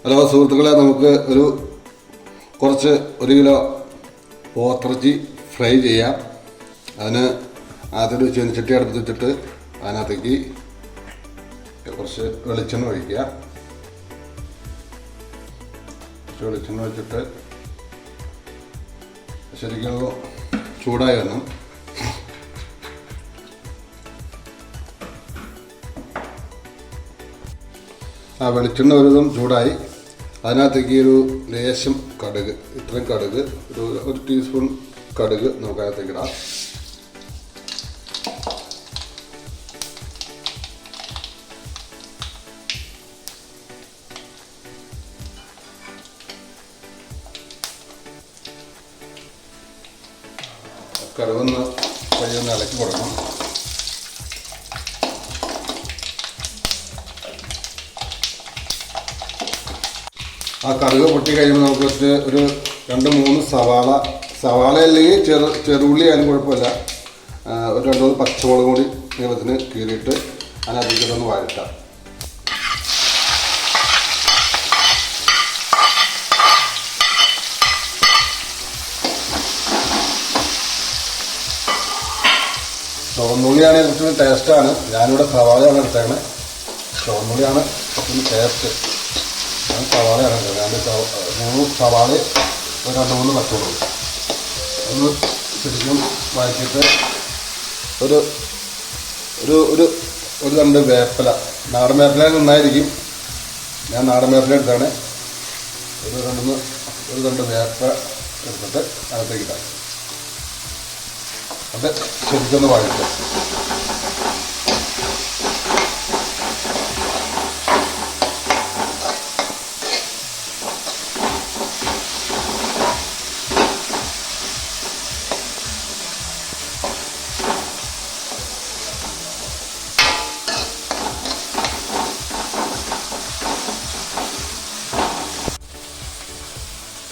Hello സുഹൃത്തുക്കളെ, നമുക്ക് കുറച്ച് 1 കിലോ പോത്തിറച്ചി ഫ്രൈ ചെയ്യാം. അതിന് ആദ്യം ഒരു ചീനച്ചട്ടി അടുപ്പത്ത് വെച്ചിട്ട് അതിനകത്തേക്ക് കുറച്ച് വെളിച്ചെണ്ണ ഒഴിക്കുക. വെളിച്ചെണ്ണ വെച്ചിട്ട് ശരിക്കും ചൂടായി വരണം. വെളിച്ചെണ്ണ ഒരുവിധം ചൂടായി. അതിനകത്തേക്ക് ഒരു ലേശം കടുക്, ഇത്രയും കടുക്, ഒരു ടീസ്പൂൺ കടുക് നമുക്ക് അതിനകത്തേക്ക് ഇടാം. കടുകൊന്ന് കഴിയൊന്ന് ഇളക്കി കൊടുക്കണം. ആ കടുക് പൊട്ടി കഴിയുമ്പോൾ നമുക്ക് ഒരു 2-3 സവാള അല്ലെങ്കിൽ ചെറുള്ളി ആയാലും കുഴപ്പമില്ല. ഒരു 2-3 പച്ചമുളക് കൂടി നീളത്തിന് കീറിയിട്ട് അതിനകത്തേക്കൊന്ന് വഴറ്റാം. ചുവന്നുള്ളിയാണെങ്കിൽ കുറച്ചുകൂടി ടേസ്റ്റാണ്. ഞാനിവിടെ സവാളയാണ് എടുത്തേക്കണേ. ചുവന്നുള്ളിയാണ് കുറച്ചുകൂടി ടേസ്റ്റ്. ഞാൻ സവാളയാണ് എടുത്തത്. 3 സവാള, ഒരു 2-3 പച്ചമുളക് ഒന്ന് ശരിക്കും വഴറ്റിയിട്ട് ഒരു 2 വേപ്പില, നാടൻ വേപ്പില നന്നായിരിക്കും. ഞാൻ നാടൻ വേപ്പില എടുത്താണ്. ഒരു 2 വേപ്പില എടുത്തിട്ട് അകത്തേക്ക് ഇടാം. അത് ശരിക്കൊന്ന് വഴറ്റുക.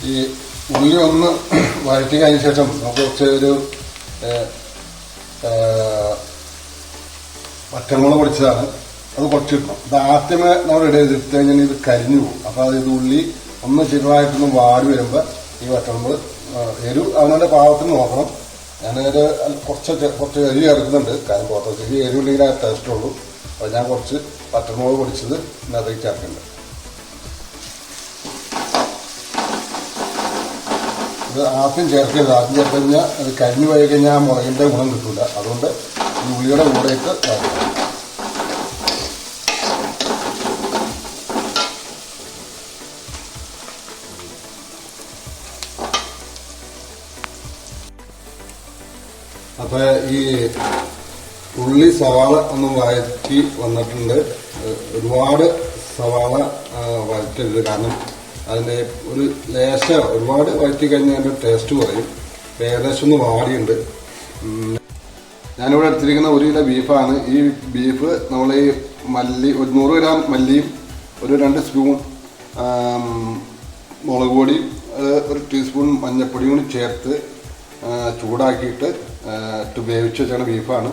ഈ ഉള്ളി ഒന്ന് വഴറ്റി കഴിഞ്ഞ ശേഷം നമുക്ക് കുറച്ച് പച്ചമുളക് പൊടിച്ചതാണ്, അത് കുറച്ചിടണം. ഇത് ആദ്യമേ നമ്മൾ ഇട്ട് കഴിഞ്ഞാൽ ഇത് കരിഞ്ഞു പോകും. അപ്പോൾ ഇത് ഉള്ളി ഒന്ന് ചെറുതായിട്ടൊന്ന് വാടി വരുമ്പോൾ ഈ പച്ചമുളക് അവനവൻ്റെ പാകത്തിന് നോക്കണം. ഞാനൊരു കുറച്ച് എരി ചേർക്കുന്നുണ്ട്. കാരണം പുറത്തേക്ക് എരിവുണ്ടെങ്കിൽ ആ ടേസ്റ്റ് ഉള്ളൂ. അപ്പോൾ ഞാൻ കുറച്ച് പച്ചമുളക് പൊടിച്ചത് ഇതിനകത്തേക്ക് ചേർക്കുന്നുണ്ട്. ഇത് ആദ്യം ചേർക്കരുത്. ആദ്യം ചേർത്ത് കഴിഞ്ഞാൽ അത് കരിഞ്ഞു പോയി കഴിഞ്ഞാൽ ആ മുളകിൻ്റെ ഗുണം കിട്ടില്ല. അതുകൊണ്ട് ഈ ഉള്ളിയുടെ കൂടെയിട്ട് ചേർക്കണം. അപ്പോൾ ഈ ഉള്ളി സവാള ഒന്ന് വഴറ്റി വന്നിട്ടുണ്ട്. ഒരുപാട് സവാള വഴറ്റരുത്. കാരണം അതിൻ്റെ ഒരു ലേശം ഒരുപാട് വഴറ്റി കഴിഞ്ഞാൽ അതിൻ്റെ ടേസ്റ്റ് കുറയും. ഏകദേശം ഒന്ന് വാടിയുണ്ട്. ഞാനിവിടെ എടുത്തിരിക്കുന്ന 1 കിലോ ബീഫാണ്. ഈ ബീഫ് നമ്മൾ ഈ മല്ലി, ഒരു 100 ഗ്രാം മല്ലിയും, ഒരു 2 സ്പൂൺ മുളക് പൊടി, ഒരു ടീസ്പൂൺ മഞ്ഞൾപ്പൊടിയും കൂടി ചേർത്ത് ചൂടാക്കിയിട്ട് വേവിച്ച് വെച്ചാണ് ബീഫാണ്.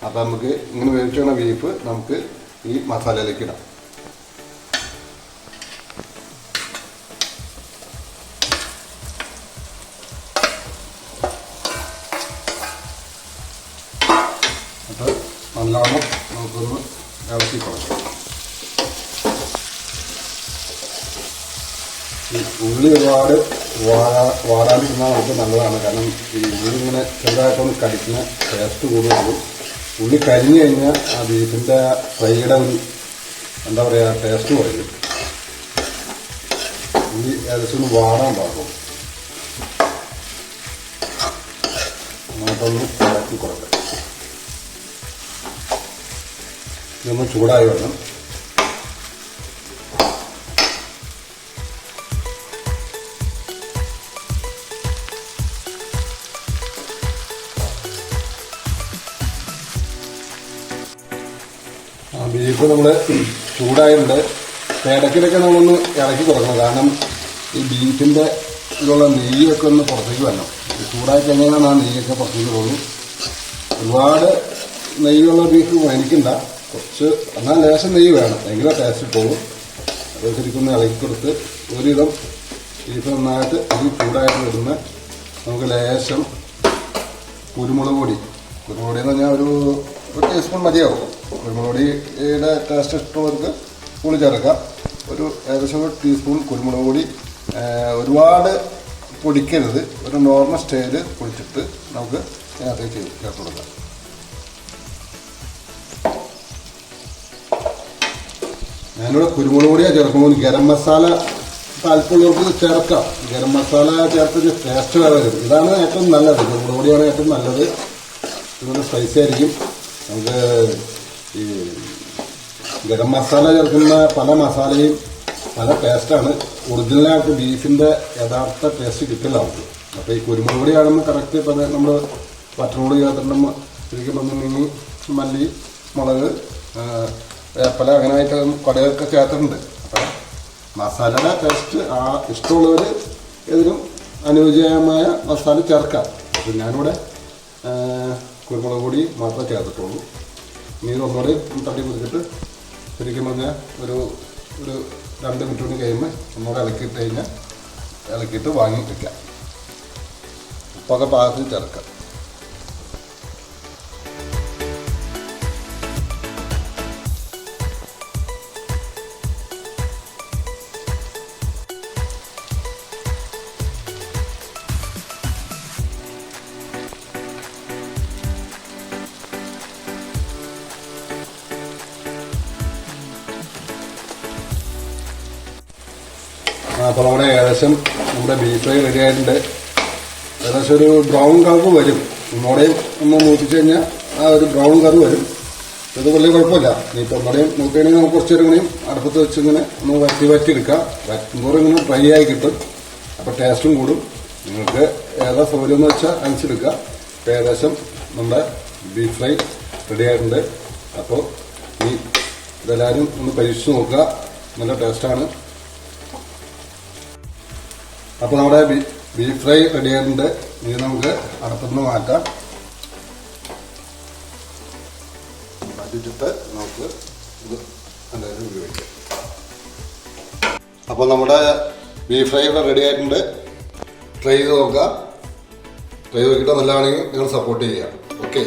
അപ്പോൾ നമുക്ക് ഇങ്ങനെ വേവിച്ച് വെക്കുന്ന ബീഫ് നമുക്ക് ഈ മസാലയിലേക്ക് ഇടാം. അത് നല്ലോണം നമുക്കൊന്ന് ഇളക്കി കൊടുക്കാം. ഈ ഉള്ളി ഒരുപാട് വാടാതിരുന്നാൽ നമുക്ക് നല്ലതാണ്. കാരണം ഈ ഉള്ളി ഇങ്ങനെ ചെറുതായിട്ടൊന്ന് കടിക്കുന്ന ടേസ്റ്റ് കൂടുതലുള്ളൂ. ഉള്ളി കരിഞ്ഞു കഴിഞ്ഞാൽ ആ ബീഫിൻ്റെ ഫ്രൈയുടെ എന്താ പറയുക ടേസ്റ്റ് കുറയും. ഉള്ളി ഏകദേശം ഒന്ന് വാടാൻ പാകും. നമുക്കൊന്ന് ഇളക്കി കൊടുക്കാം. ഇതൊന്ന് ചൂടായി വരണം. ബീഫ് നമ്മൾ ചൂടായിട്ടുണ്ട്. ഇടയ്ക്കിടയ്ക്ക് നമ്മളൊന്ന് ഇളക്കി കൊടുക്കണം. കാരണം ഈ ബീഫിൻ്റെ ഇതിലുള്ള നെയ്യൊക്കെ ഒന്ന് പുറത്തേക്ക് വരണം. ചൂടായി കഴിഞ്ഞാൽ ആ നെയ്യൊക്കെ പുറത്തേക്ക് പോകും. ഒരുപാട് നെയ്യുള്ള ബീഫ് മേടിക്കണ്ട, കുറച്ച് എന്നാൽ ലേശം നെയ്യ് വേണം, എങ്കിലും ടേസ്റ്റ് പോകും. അത് ശരിക്കും ഇളക്കി കൊടുത്ത് ഒരുവിധം ബീഫ് നന്നായിട്ട് അതിൽ ചൂടായിട്ട് വരുന്ന നമുക്ക് ലേശം കുരുമുളക് പൊടി എന്ന് പറഞ്ഞാൽ ഒരു ടീസ്പൂൺ മതിയാവും. കുരുമുളക് പൊടിയുടെ ടേസ്റ്റ് ഇഷ്ടമുള്ളവർക്ക് പുളി ചേർക്കാം. ഏകദേശം ഒരു ടീസ്പൂൺ കുരുമുളക് പൊടി, ഒരുപാട് പൊടിക്കരുത്, ഒരു നോർമൽ സ്റ്റൈല് പൊടിച്ചിട്ട് നമുക്ക് അതിനകത്തേക്ക് ചേർത്ത് കൊടുക്കാം. ഞാനിവിടെ കുരുമുളക് പൊടിയാണ് ചേർക്കുമ്പോൾ ഗരം മസാല താല്പര്യമുള്ളവർക്ക് ചേർക്കാം. ഗരം മസാല ചേർത്തൊരു ടേസ്റ്റ് വേറെ വരും. ഇതാണ് ഏറ്റവും നല്ലത്, കുരുമുളക് പൊടിയാണ് ഏറ്റവും നല്ലത്. ഇതൊരു സ്പൈസി ആയിരിക്കും. നമുക്ക് ഈ ഗരം മസാല ചേർക്കുന്ന പല മസാലയും പല ടേസ്റ്റാണ്. ഒറിജിനലായിട്ട് ബീഫിൻ്റെ യഥാർത്ഥ ടേസ്റ്റ് കിട്ടില്ല നമുക്ക്. അപ്പോൾ ഈ കുരുമുളക് പൊടിയാണെന്ന് കറക്റ്റ് ഇപ്പം നമ്മൾ വറ്റൽമുളക് ചേർത്തിട്ടുണ്ടെങ്കിൽ ശരിക്കും പറഞ്ഞിട്ടുണ്ടെങ്കിൽ മല്ലി, മുളക്, വേപ്പല അങ്ങനെയായിട്ട് കടയൊക്കെ ചേർത്തിട്ടുണ്ട്. അപ്പം മസാലയുടെ ടേസ്റ്റ് ഇഷ്ടമുള്ളവർ ഇതിനും അനുയോജ്യമായ മസാല ചേർക്കാം. അപ്പം ഞാനിവിടെ കുരുമുളക് പൊടി മാത്രമേ ചേർത്തിട്ടുള്ളൂ. ഇനി ഒന്നുകൂടി തട്ടി കുതിച്ചിട്ട് ശരിക്കും പറഞ്ഞാൽ ഒരു 2 മിനിറ്റ് കൂടി കഴിയുമ്പോൾ ഒന്നുകൂടെ ഇളക്കിയിട്ട് വാങ്ങി വയ്ക്കാം. ഉപ്പൊക്കെ പാകത്തിൽ ചേർക്കാം. അപ്പോൾ നമ്മുടെ ബീഫ് ഫ്രൈ റെഡി ആയിട്ടുണ്ട്. ഏകദേശം ഒരു ബ്രൗൺ കളർ വരും. ഒന്നുകൂടെയും ഒന്ന് മൂപ്പിച്ച് കഴിഞ്ഞാൽ ആ ഒരു ബ്രൗൺ കളർ വരും. ഇത് വലിയ കുഴപ്പമില്ല. ഇനിയിപ്പോൾ ഒന്നുകൂടെയും മൂക്കുകയാണെങ്കിൽ നമുക്ക് കുറച്ച് നേരം കൂടിയും അടുപ്പത്ത് വെച്ച് ഇങ്ങനെ ഒന്ന് വറ്റി എടുക്കാം. വറ്റുമ്പോൾ ഇങ്ങനെ ഡ്രൈ ആയി കിട്ടും. അപ്പോൾ ടേസ്റ്റും കൂടും. നിങ്ങൾക്ക് ഏതാ സൗകര്യം എന്ന് വെച്ചാൽ അനുസരിച്ചെടുക്കുക. ഇപ്പോൾ ഏകദേശം നമ്മുടെ ബീഫ് ഫ്രൈ റെഡി ആയിട്ടുണ്ട്. അപ്പോൾ ഇതെല്ലാവരും ഒന്ന് പരീക്ഷിച്ച് നോക്കുക. നല്ല ടേസ്റ്റാണ്. അപ്പോൾ നമ്മുടെ ബീഫ് ഫ്രൈ റെഡി ആയിട്ടുണ്ട്. ഇനി നമുക്ക് അടുപ്പത്ത് നിന്ന് മാറ്റാം. മാറ്റിച്ചിട്ട് നമുക്ക് ഇത് എന്തായാലും ഉപയോഗിക്കാം. അപ്പോൾ നമ്മുടെ ബീഫ് ഫ്രൈ ഇവിടെ റെഡി ആയിട്ടുണ്ട്. ട്രൈ ചെയ്ത് നോക്കുക. ട്രൈ ചെയ്ത് നോക്കിയിട്ട് നല്ലതാണെങ്കിൽ നിങ്ങൾ സപ്പോർട്ട് ചെയ്യുക. ഓക്കെ.